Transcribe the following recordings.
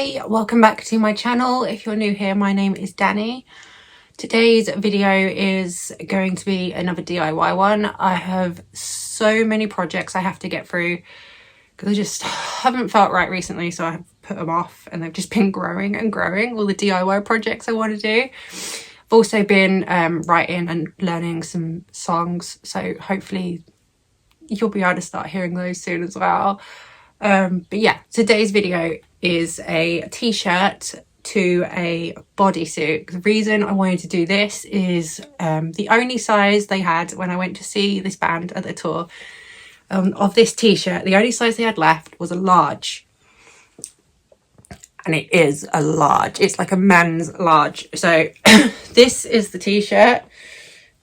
Hey, welcome back to my channel. If you're new here, my name is Danny. Today's video is going to be another DIY one. I have so many projects I have to get through because I just haven't felt right recently, so I have put them off and they've just been growing and growing, all the DIY projects I want to do. I've also been writing and learning some songs, so hopefully you'll be able to start hearing those soon as well. But yeah, today's video is a t-shirt to a bodysuit. The reason I wanted to do this is the only size they had when I went to see this band at the tour of this t-shirt, the only size they had left was a large. And it is a large. It's like a men's large. So this is the t-shirt.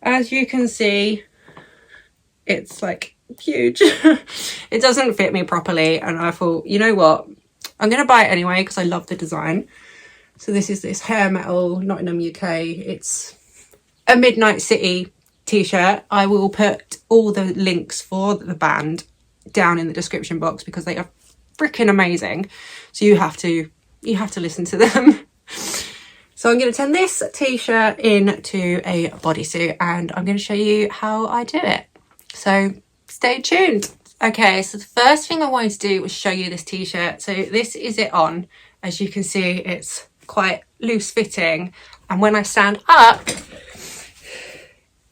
As you can see, it's like huge. It doesn't fit me properly, and I thought, you know what, I'm gonna buy it anyway because I love the design. So this is this hair metal Nottingham UK. It's a Midnite City t-shirt. I will put all the links for the band down in the description box because they are freaking amazing, so you have to listen to them. So I'm going to turn this t-shirt into a bodysuit and I'm going to show you how I do it. So stay tuned. Okay, so the first thing I wanted to do was show you this t-shirt. So this is it on. As you can see, it's quite loose fitting. And when I stand up,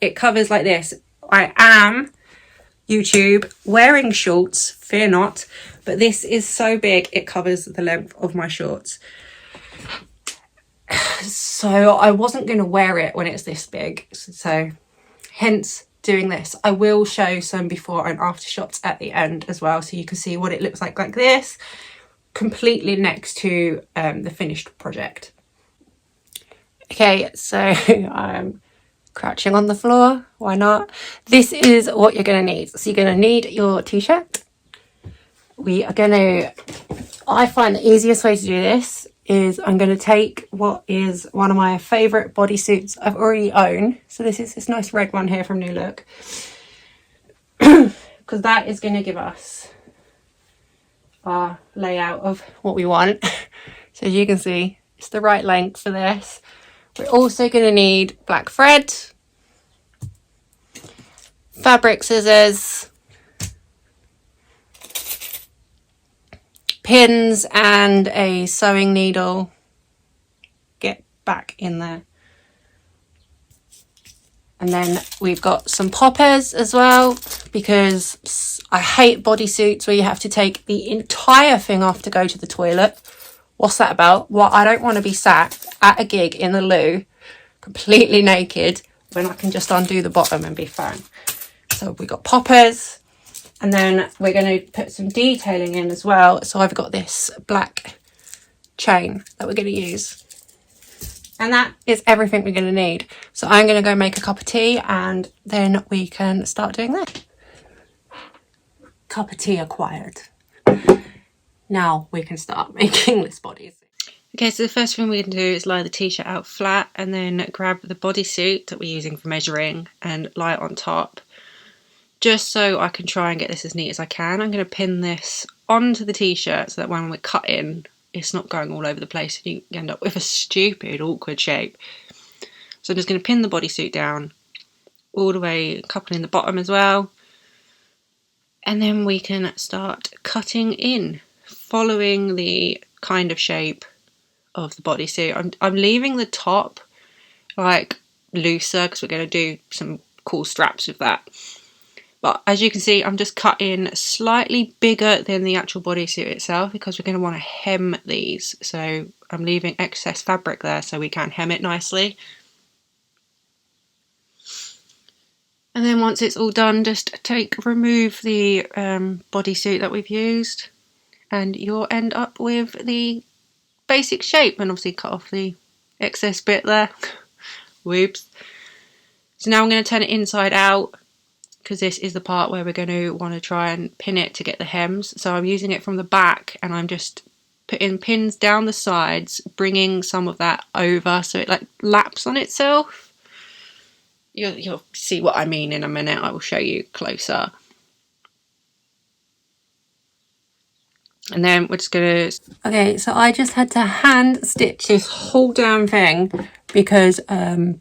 it covers like this. I am, YouTube, wearing shorts, fear not. But this is so big, it covers the length of my shorts. So I wasn't going to wear it when it's this big. So hence doing this. I will show some before and after shots at the end as well, so you can see what it looks like this, completely next to the finished project. Okay, so I'm crouching on the floor, why not? This is what you're going to need. So you're going to need your t-shirt. I find the easiest way to do this is I'm going to take what is one of my favourite bodysuits I've already owned. So this is this nice red one here from New Look. Because that is going to give us our layout of what we want. So as you can see, it's the right length for this. We're also going to need black thread, fabric scissors, pins and a sewing needle. Get back in there. And then we've got some poppers as well, because I hate bodysuits where you have to take the entire thing off to go to the toilet. What's that about? Well, I don't want to be sat at a gig in the loo completely naked when I can just undo the bottom and be fine. So we've got poppers. And then we're going to put some detailing in as well. So I've got this black chain that we're going to use. And that is everything we're going to need. So I'm going to go make a cup of tea and then we can start doing that. Cup of tea acquired. Now we can start making this bodysuit. Okay, so the first thing we're going to do is lie the t-shirt out flat and then grab the bodysuit that we're using for measuring and lie it on top. Just so I can try and get this as neat as I can, I'm going to pin this onto the t-shirt so that when we're cutting, it's not going all over the place and you end up with a stupid, awkward shape. So I'm just going to pin the bodysuit down all the way, coupling the bottom as well. And then we can start cutting in, following the kind of shape of the bodysuit. I'm leaving the top like looser because we're going to do some cool straps with that. But as you can see, I'm just cutting slightly bigger than the actual bodysuit itself because we're going to want to hem these. So I'm leaving excess fabric there so we can hem it nicely. And then once it's all done, just remove the bodysuit that we've used and you'll end up with the basic shape, and obviously cut off the excess bit there. Whoops. So now I'm going to turn it inside out, because this is the part where we're going to want to try and pin it to get the hems. So I'm using it from the back and I'm just putting pins down the sides, bringing some of that over so it like laps on itself. You'll see what I mean in a minute. I will show you closer. And then we're just gonna... Okay, so I just had to hand stitch this whole damn thing because, well,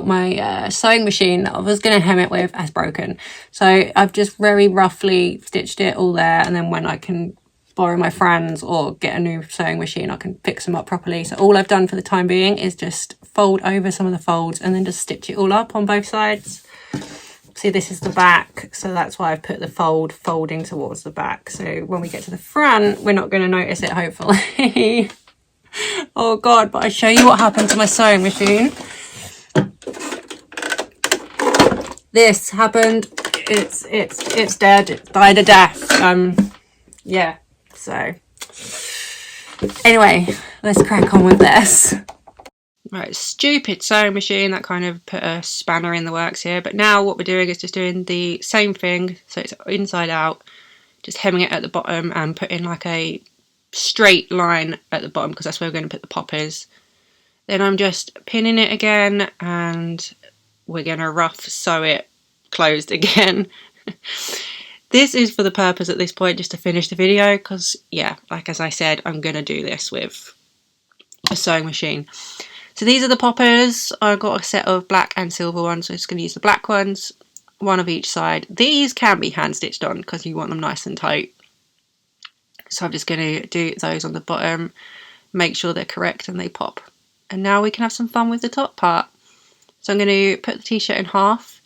my sewing machine that I was going to hem it with has broken. So I've just very roughly stitched it all there, and then when I can borrow my friends or get a new sewing machine, I can fix them up properly. So all I've done for the time being is just fold over some of the folds and then just stitch it all up on both sides. See, this is the back, so that's why I've put the folding towards the back. So when we get to the front, we're not going to notice it, hopefully. Oh God, but I'll show you what happened to my sewing machine. This happened. It's dead. It died a death. Yeah. So anyway, let's crack on with this. Right, stupid sewing machine that kind of put a spanner in the works here. But now what we're doing is just doing the same thing. So it's inside out, just hemming it at the bottom and putting like a straight line at the bottom because that's where we're going to put the poppers. Then I'm just pinning it again and we're going to rough sew it closed again. This is for the purpose at this point just to finish the video because, yeah, like as I said, I'm going to do this with a sewing machine. So these are the poppers. I've got a set of black and silver ones, so I'm just going to use the black ones, one of each side. These can be hand stitched on because you want them nice and tight. So I'm just going to do those on the bottom, make sure they're correct and they pop. And now we can have some fun with the top part. So I'm going to put the t-shirt in half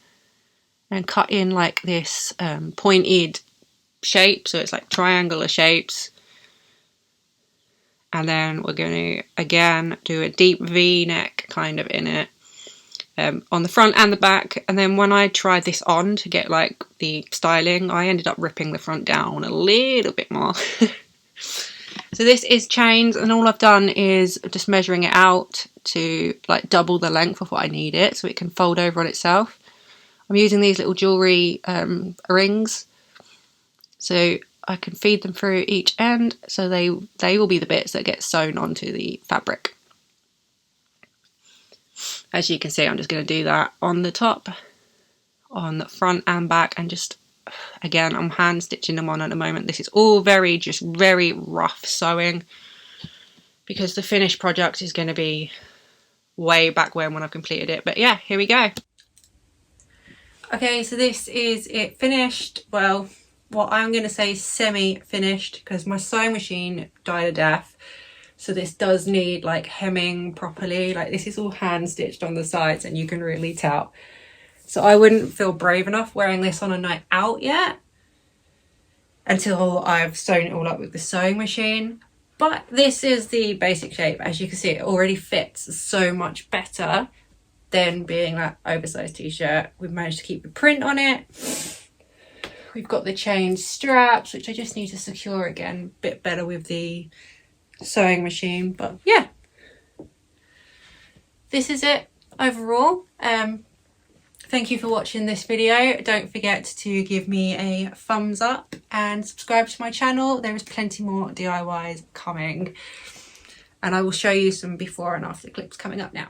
and cut in like this pointed shape, so it's like triangular shapes. And then we're going to again do a deep V-neck kind of in it on the front and the back. And then when I tried this on to get like the styling, I ended up ripping the front down a little bit more. So this is chains, and all I've done is just measuring it out to like double the length of what I need it so it can fold over on itself. I'm using these little jewellery rings, so I can feed them through each end, so they will be the bits that get sewn onto the fabric. As you can see, I'm just going to do that on the top, on the front and back, and just, again, I'm hand stitching them on at the moment. This is all very rough sewing because the finished project is going to be way back when I've completed it. But yeah, here we go. Okay, so this is it finished. Well, what I'm going to say semi-finished because my sewing machine died a death. So this does need like hemming properly. Like this is all hand stitched on the sides and you can really tell. So I wouldn't feel brave enough wearing this on a night out yet until I've sewn it all up with the sewing machine. But this is the basic shape. As you can see, it already fits so much better than being that oversized t-shirt. We've managed to keep the print on it. We've got the chain straps, which I just need to secure again a bit better with the sewing machine. But yeah, this is it overall. Thank you for watching this video. Don't forget to give me a thumbs up and subscribe to my channel. There is plenty more DIYs coming, and I will show you some before and after clips coming up now.